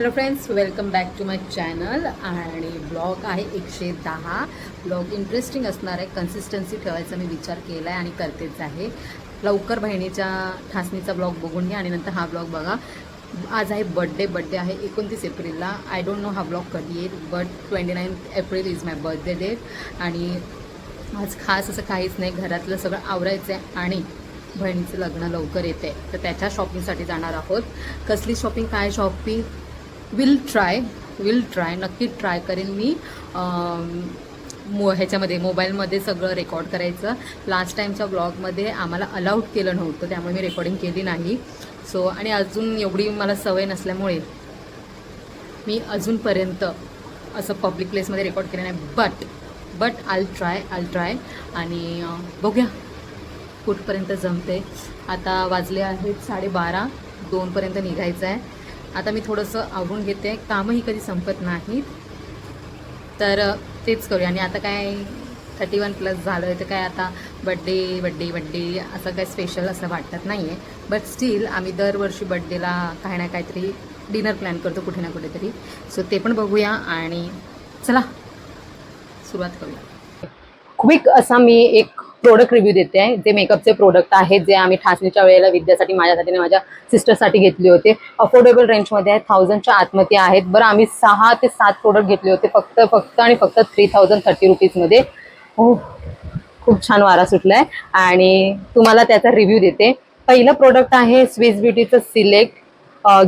Hello friends, welcome back to my channel. आणि blog आहे 110. Blog interesting असणार आहे. कन्सिस्टन्सी ठेवायचा मी विचार केला आहे आणि करतेच आहे. लवकर बहिणीच्या ठासणीचा ब्लॉग बघून घ्या आणि नंतर हा ब्लॉग बघा. आज आहे बड्डे आहे 29 एप्रिलला. आय डोंट नो हा ब्लॉग कधी येईल, but 29 April is my birthday date. आणि आज खास असं काहीच नाही, घरातलं सगळं आवरायचं आहे आणि बहिणीचं लग्न लवकर येते आहे, तर त्याच्या शॉपिंगसाठी जाणार आहोत. कसली शॉपिंग, काय शॉपिंग, विल ट्राय नक्की ट्राय करेन मी. ह्याच्यामध्ये मोबाईलमध्ये सगळं रेकॉर्ड करायचं. लास्ट टाईमच्या ब्लॉगमध्ये आम्हाला अलाउड केलं नव्हतं, त्यामुळे मी रेकॉर्डिंग केली नाही. सो आणि अजून एवढी मला सवय नसल्यामुळे मी अजूनपर्यंत असं पब्लिक प्लेसमध्ये रेकॉर्ड केलं नाही. बट आल ट्राय आणि बघूया कुठपर्यंत जमते. आता वाजले आहेत 12:30, 2पर्यंत निघायचं आहे. आता मी थोडंसं आवरून घेते, कामही कधी संपत नाहीत, तर तेच करूया. आणि आता काय 31+ झालं आहे, तर काय आता बड्डे असं काय स्पेशल असं वाटत नाही आहे. बट स्टील आम्ही दरवर्षी बड्डेला काही ना काहीतरी डिनर प्लॅन करतो कुठे ना कुठेतरी. सो ते पण बघूया आणि चला सुरुवात करूया. क्विक असा मी एक प्रोडक्ट रिव्ह्यू देते आहे. जे मेकअपचे प्रोडक्ट आहेत, जे आम्ही ठासणीच्या वेळेला विद्यासाठी, माझ्यासाठी आणि माझ्या सिस्टरसाठी घेतले होते. अफोर्डेबल रेंजमध्ये आहेत, 1000च्या आतमध्ये आहेत. बरं, आम्ही 6 ते 7 प्रोडक्ट घेतले होते फक्त 3030 रुपीजमध्ये. हो, खूप छान वारा सुटला आहे आणि तुम्हाला त्याचा रिव्ह्यू देते. पहिलं प्रोडक्ट आहे स्विस ब्युटीचं सिलेक्ट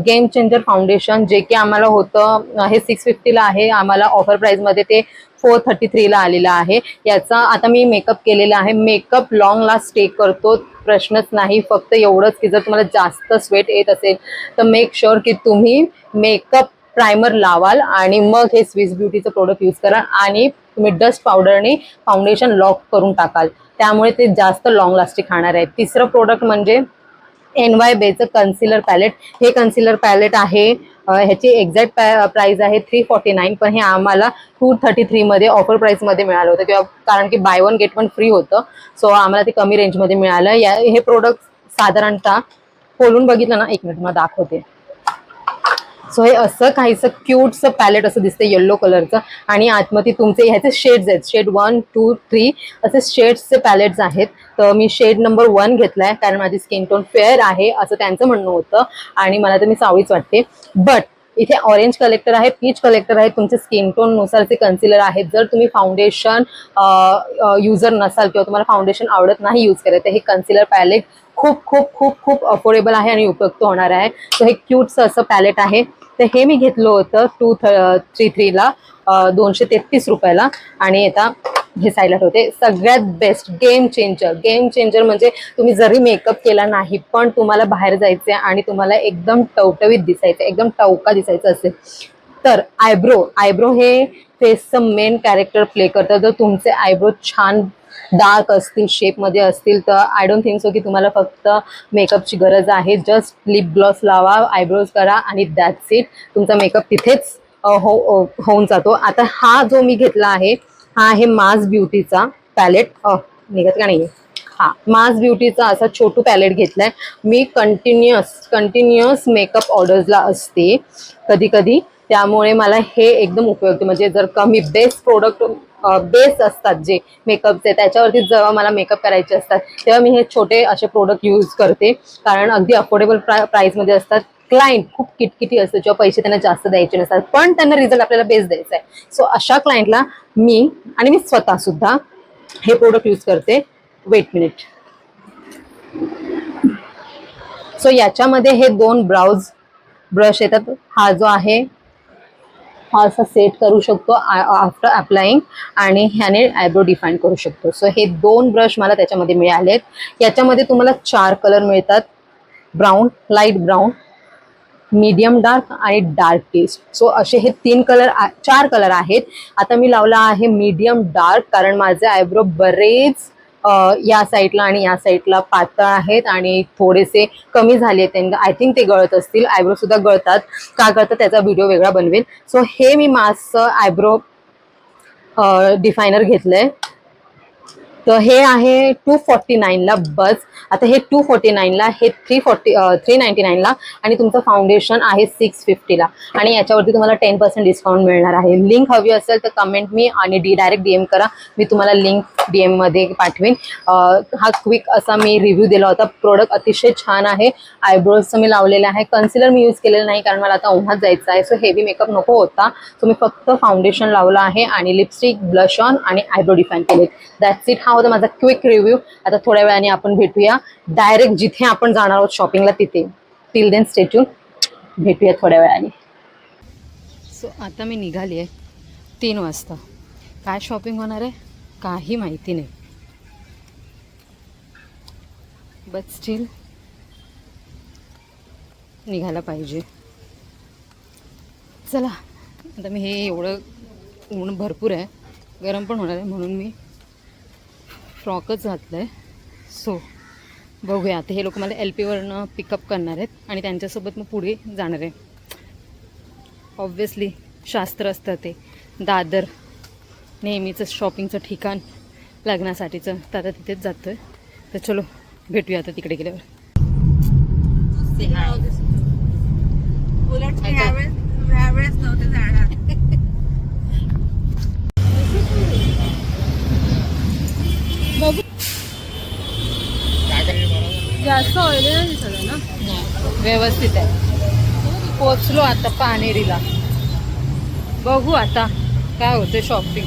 गेम चेंजर फाउंडेशन, जे की आम्हाला होतं हे 650ला आहे. आम्हाला ऑफर प्राईजमध्ये ते 433ला आलेलं आहे. याचा आता मी मेकअप केलेला आहे. मेकअप लॉंग लास्ट स्टे करतो, प्रश्नच नाही. फक्त एवढंच की जर तुम्हाला जास्त स्वेट येत असेल तर मेक शुअर की तुम्ही मेकअप प्रायमर लावाल आणि मग हे स्विस ब्युटीचं प्रोडक्ट यूज करा आणि तुम्ही डस्ट पावडरने फाउंडेशन लॉक करून टाकाल, त्यामुळे ते जास्त लॉंग लास्टिंग खाणार आहे. तिसरं प्रोडक्ट म्हणजे NY बेचं कन्सिलर पॅलेट. हे कन्सिलर पॅलेट आहे, ह्याची एक्झॅक्ट प्राइस आहे 349, पण हे आम्हाला 233 मध्ये ऑफर प्राइसमध्ये मिळालं होतं, किंवा कारण की बाय 1 गेट 1 फ्री होतं. सो आम्हाला ते कमी रेंजमध्ये मिळालं. हे प्रोडक्ट साधारणतः खोलून बघितलं ना, 1 मिनिट मला दाखवते. सो हे असं काहीसं क्यूटचं पॅलेट असं दिसतं, येल्लो कलरचं. आणि आतमध्ये तुमचे ह्याचे शेड्स आहेत, शेड 1, 2, 3 असे शेड्सचे पॅलेट्स आहेत. तर मी शेड नंबर 1 घेतलाय, कारण माझी स्किन टोन फेअर आहे असं त्यांचं म्हणणं होतं आणि मला तर मी सावळीच वाटते. बट इथे ऑरेंज कलेक्टर आहे, पीच कलेक्टर आहे. तुमचे स्किन टोन नुसारचे कन्सिलर आहेत. जर तुम्ही फाउंडेशन युजर नसाल किंवा तुम्हाला फाउंडेशन आवडत नाही यूज करायचं, हे कन्सिलर पॅलेट खूप खूप खूप खूप अफोर्डेबल आहे आणि उपयुक्त होणार आहे. तर हे क्यूटचं असं पॅलेट आहे. तर हे मी घेतलं होतं 233ला, 233 रुपयाला. आणि आता हे साईडला होते. सगळ्यात बेस्ट गेम चेंजर म्हणजे तुम्ही जरी मेकअप केला नाही पण तुम्हाला बाहेर जायचंय आणि तुम्हाला एकदम टवटवीत दिसायचं, एकदम टवका दिसायचं असेल तर आयब्रो हे फेसचं मेन कॅरेक्टर प्ले करतं. जर तुमचे आयब्रो छान डार्क असतील, शेपमध्ये असतील, तर आय डोंट थिंक सो की तुम्हाला फक्त मेकअपची गरज आहे. जस्ट लिप ग्लॉस लावा, आयब्रोज करा आणि दॅट्स इट. तुमचा मेकअप तिथेच होऊन जातो. आता हा जो मी घेतला आहे, हा आहे मास ब्युटीचा पॅलेट. निघत का नाही, हा मास ब्युटीचा असा छोटू पॅलेट घेतलाय मी. कंटिन्युअस मेकअप ऑर्डर्सला असते कधी कधी, त्यामुळे मला हे एकदम उपयुक्त. म्हणजे जर कमी बेस असतात जे मेकअपचे, त्याच्यावरती जेव्हा मला मेकअप करायचे असतात तेव्हा मी हे छोटे असे प्रोडक्ट यूज करते, कारण अगदी अफोर्डेबल प्राइसमध्ये असतात. क्लायंट खूप किटकिटी असतं जेव्हा पैसे त्यांना जास्त द्यायचे नसतात, पण त्यांना रिझल्ट आपल्याला बेस्ट द्यायचा आहे. सो अशा क्लायंटला मी स्वतः सुद्धा हे प्रोडक्ट यूज करते. Wait minute. सो याच्यामध्ये हे 2 ब्राउज ब्रश येतात. हा जो आहे हा असा सेट करू शकतो आफ्टर अप्लाइंग, आणि ह्याने आयब्रो डिफाईन करू शकतो. सो हे 2 ब्रश मला त्याच्यामध्ये मिळालेत. याच्यामध्ये तुम्हाला 4 कलर मिळतात, brown, light brown, medium dark आणि डार्क टेस्ट. सो असे हे 4 कलर आहेत. आता मी लावला आहे मीडियम डार्क, कारण माझे आयब्रो बरेच या साईडला आणि या साईडला पातळ आहेत आणि थोडेसे कमी झाले आहेत. आय थिंक ते गळत असतील, आयब्रो सुद्धा गळतात. का गळतात त्याचा व्हिडिओ वेगळा बनवेल. सो हे मी मास्कचं आयब्रो डिफायनर घेतलंय. तर हे आहे 249ला बस. आता हे 249ला, हे 399ला आणि तुमचं फाउंडेशन आहे 650ला आणि याच्यावरती तुम्हाला 10% डिस्काउंट मिळणार आहे. लिंक हवी असेल तर कमेंट मी आणि डायरेक्ट DM करा, मी तुम्हाला लिंक DM मध्ये पाठवेन. हा क्विक असा मी रिव्ह्यू दिला होता. प्रोडक्ट अतिशय छान आहे. आयब्रोजचं मी लावलेलं आहे. कन्सिलर मी यूज केलेलं नाही कारण मला आता उन्हात जायचं आहे, सो हेवी मेकअप नको होता. सो मी फक्त फाउंडेशन लावलं आहे आणि लिपस्टिक, ब्लश ऑन आणि आयब्रो डिफाईन केले. That's it. हा होता माझा क्विक रिव्ह्यू. आता थोड्या वेळाने आपण भेटूया डायरेक्ट जिथे आपण जाणार आहोत शॉपिंगला तिथे. Till then stay tuned. भेटूया थोड्या वेळाने. सो आता मी निघाली आहे 3 वाजता. काय शॉपिंग होणार आहे काही माहिती नाही, बट स्टील निघायला पाहिजे. चला आता मी हे एवढं ऊन भरपूर आहे, गरम पण होणार आहे म्हणून मी फ्रॉकच घातलं आहे. सो बघूया आता. हे लोक मला LP वरनं पिकअप करणार आहेत आणि त्यांच्यासोबत मग पुढे जाणार आहे. ऑब्व्हियसली शास्त्र असतं ते दादर, नेहमीचं शॉपिंगचं ठिकाण लग्नासाठीचं, तर आता तिथेच जातो आहे. तर चलो भेटूया आता तिकडे गेल्यावर. यावेळेस नव्हते जाणार. जास्त ऑइली नाही दिसत ना, व्यवस्थित आहे. पोचलो आता पानेरीला. बघू आता काय होते शॉपिंग.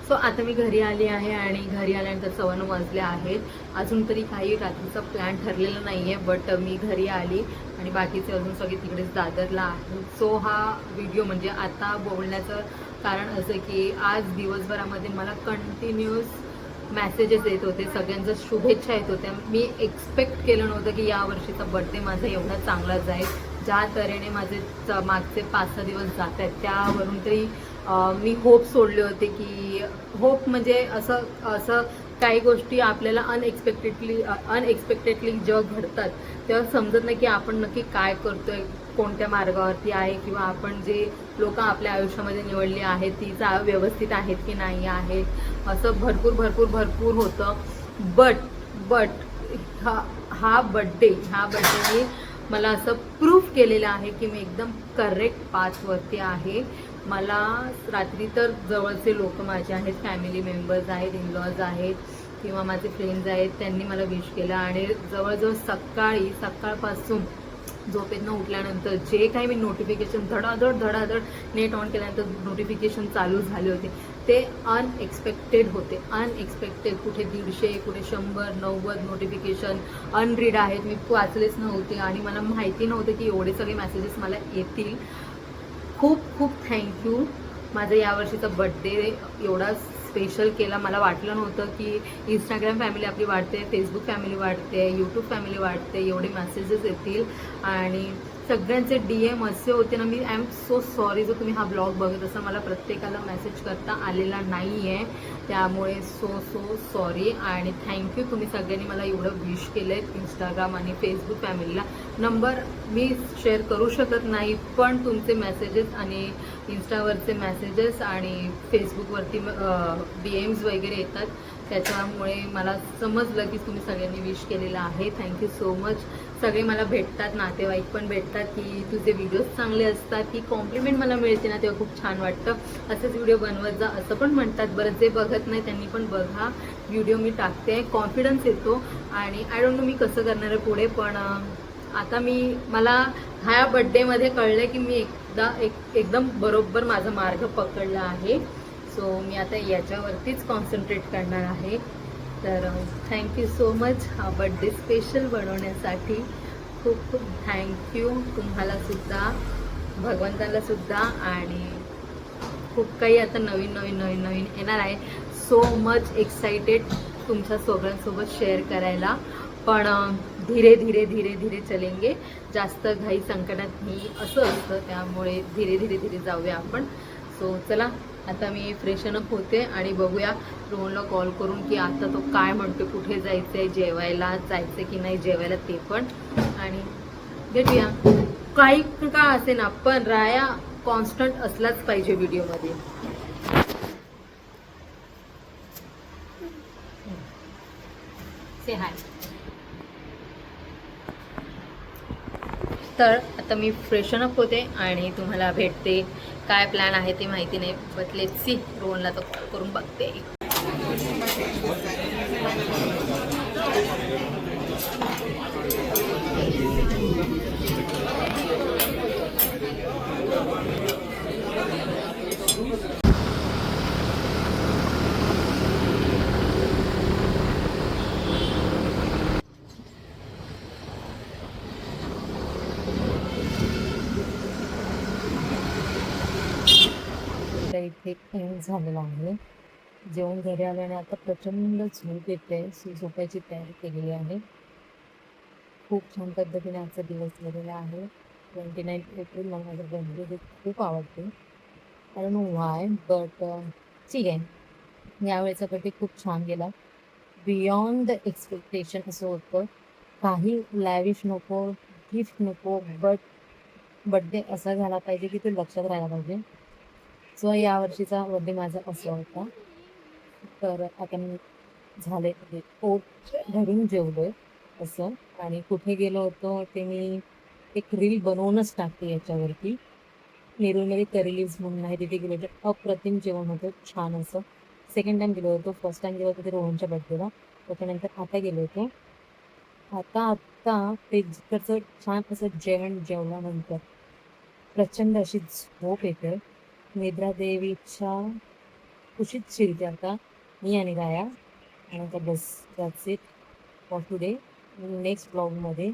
सो आता मी घरी आली आहे आणि घरी आल्यानंतर 9:15 वाजले आहेत. अजून तरी काही रात्रीचा प्लॅन ठरलेला नाही आहे, बट मी घरी आली आणि बाकीचे अजून सगळे तिकडेच दादरला आहेत. सो हा व्हिडिओ म्हणजे आता बोलण्याचं कारण असं की आज दिवसभरामध्ये मला कंटिन्यूअस मेसेजेस येत होते, सगळ्यांच्या शुभेच्छा येत होत्या. मी एक्सपेक्ट केलं नव्हतं की या वर्षीचा बर्थडे माझा एवढा चांगला जाईल. ज्या तऱ्हेने माझे मागचे 5-6 दिवस जात आहेत त्यावरून तरी मी होप सोडले होते की होप म्हणजे असं काही गोष्टी आपल्याला अनएक्सपेक्टेडली जेव्हा घडतात तेव्हा समजत नाही की आपण नक्की काय करतोय, कोणत्या मार्गावरती आहे, किंवा आपण जे लोक आपल्या आयुष्यामध्ये निवडली आहेत ती व्यवस्थित आहेत की नाही आहेत. असं भरपूर होतं. बट हा बड्डे मला असं प्रूफ केलेलं आहे की मी एकदम करेक्ट पाथवरती आहे. मला रात्री तर जवळचे लोक माझे आहेत, फॅमिली मेंबर्स आहेत, इनलॉज आहेत किंवा माझे फ्रेंड्स आहेत, त्यांनी मला विश केलं. आणि जवळजवळ सकाळपासून झोपेतनं उठल्यानंतर जे काही मी नोटिफिकेशन धडाधड नेट ऑन केल्यानंतर नोटिफिकेशन चालू झाले होते ते अनएक्सपेक्टेड होते. कुठे 150, कुठे 100-90 नोटिफिकेशन अनरीड आहेत. मी वाचलेच नव्हते आणि मला माहिती नव्हतं की एवढे सगळे मेसेजेस मला येतील. खूप थँक्यू. माझा यावर्षीचा बड्डे एवढा स्पेशल केला. मला वाटलं नव्हतं की इंस्टाग्राम फॅमिली आपली वाढते, फेसबुक फॅमिली वाढते, यूट्यूब फॅमिली वाढते, एवढे मेसेजेस येतील. आणि सगळ्यांचे DM असे होते ना, मी आय एम सो सॉरी. जर तुम्ही हा ब्लॉग बघत असाल, मला प्रत्येकाला मेसेज करता आलेला नाही आहे, त्यामुळे सो सॉरी आणि थँक्यू. तुम्ही सगळ्यांनी मला एवढं विश केलं आहे. इंस्टाग्राम आणि फेसबुक फॅमिलीला नंबर मी शेअर करू शकत नाही, पण तुमचे मेसेजेस आणि इंस्टावरचे मेसेजेस आणि फेसबुकवरती DMs वगैरे येतात, त्याच्यामुळे मला समजलं की तुम्ही सगळ्यांनी विश केलेलं आहे. Thank you so much. सगळे मला भेटतात, नातेवाईक पण भेटतात की तुझे व्हिडिओज चांगले असतात, की कॉम्प्लिमेंट मला मिळते ना तेव्हा खूप छान वाटतं. असेच व्हिडिओ बनवत जा असं पण म्हणतात. बरं, जे बघत नाही त्यांनी पण बघा व्हिडिओ मी टाकते, कॉन्फिडन्स येतो. आणि आय डोंट नो मी कसं करणार आहे पुढे, पण आता मला ह्या बड्डेमध्ये कळलं की मी एकदम बरोबर माझा मार्ग पकडला आहे. सो मी आता याच्यावरतीच कॉन्सन्ट्रेट करणार आहे. तर थँक्यू सो मच हा बड्डे स्पेशल बनवण्यासाठी. खूप थँक्यू तुम्हाला सुद्धा, भगवंताला सुद्धा. आणि खूप काही आता नवीन येणार आहे. सो मच एक्साइटेड तुमच्या सगळ्यांसोबत शेअर करायला. पण धीरे चलेंगे. जास्त घाई संकटात नाही असं असतं, त्यामुळे धीरे जाऊया आपण. सो चला आता मी फ्रेशन अप होते आणि बघूया रोहनला कॉल करून की आता तो काय म्हणतो, कुठे जायचं आहे, जेवायला जायचं की नाही जेवायला ते पण, आणि भेटूया. काही का असे ना, पण राया कॉन्स्टंट असलाच पाहिजे व्हिडिओमध्ये. से हाय. तर आता मी फ्रेशन अप होते आणि तुम्हाला भेटते. काय प्लॅन आहे ते माहिती नाही, बट लेट्स सी. रोहनला तर कॉल करून बघते. तर इथे एंड झालेला आहे. जेवण घरी आल्याने आता प्रचंड झोप येते. झोपायची तयारी केलेली आहे. खूप छान पद्धतीने आजचा दिवस गेलेला आहे. 29 एप्रिल मला माझ्या बर्थडे खूप आवडते. I don't know why, but ठीक आहे. यावेळेचा बर्थडे खूप छान गेला. बियॉन्ड द एक्सपेक्टेशन असं होतं. काही लॅविश नको, गिफ्ट नको, बट बर्थडे असा झाला पाहिजे की ते लक्षात राहायला पाहिजे. सो यावर्षीचा बर्थडे माझा असा होता. तर आता मी झाले म्हणजे पोट भरून जेवलोय असं. आणि कुठे गेलो होतो ते मी एक रील बनवूनच टाकते याच्यावरती. नेरूळमध्ये करी लिव्स म्हणून आहे, तिथे गेलो होतो. अप्रतिम जेवण होतं, छान असं. सेकंड टाइम गेलो होतो. फर्स्ट टाइम गेलो होतो ते रोहनच्या बर्थडेला. त्याच्यानंतर आता गेलो होतो. आता ते तिकडचं छान असं जेवण जेवल्यानंतर प्रचंड अशी झोप येते. निद्रा देवीच्या कुशीत शिरते आता मी आणि गाया. आणि आता बस, that's it for today. Next ब्लॉगमध्ये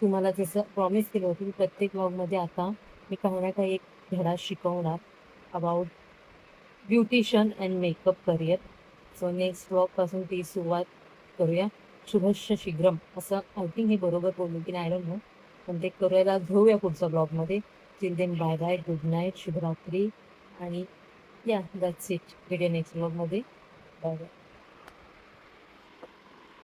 तुम्हाला जसं प्रॉमिस केलं होतं की प्रत्येक ब्लॉगमध्ये आता मी काही ना काही एक धडा शिकवणार about beautician and makeup career. So next ब्लॉगपासून ती सुरुवात करूया. शुभश्य शीघ्रम असं आय थिंक हे बरोबर बोललो की नाही, आय डोंट नो, पण ते करायला घेऊया पुढच्या ब्लॉगमध्ये. Till then bye bye, good night, शुभरात्री. आणि या दॅट्स इट. भेटूया नेक्स्ट ब्लॉगमध्ये. बाय बाय.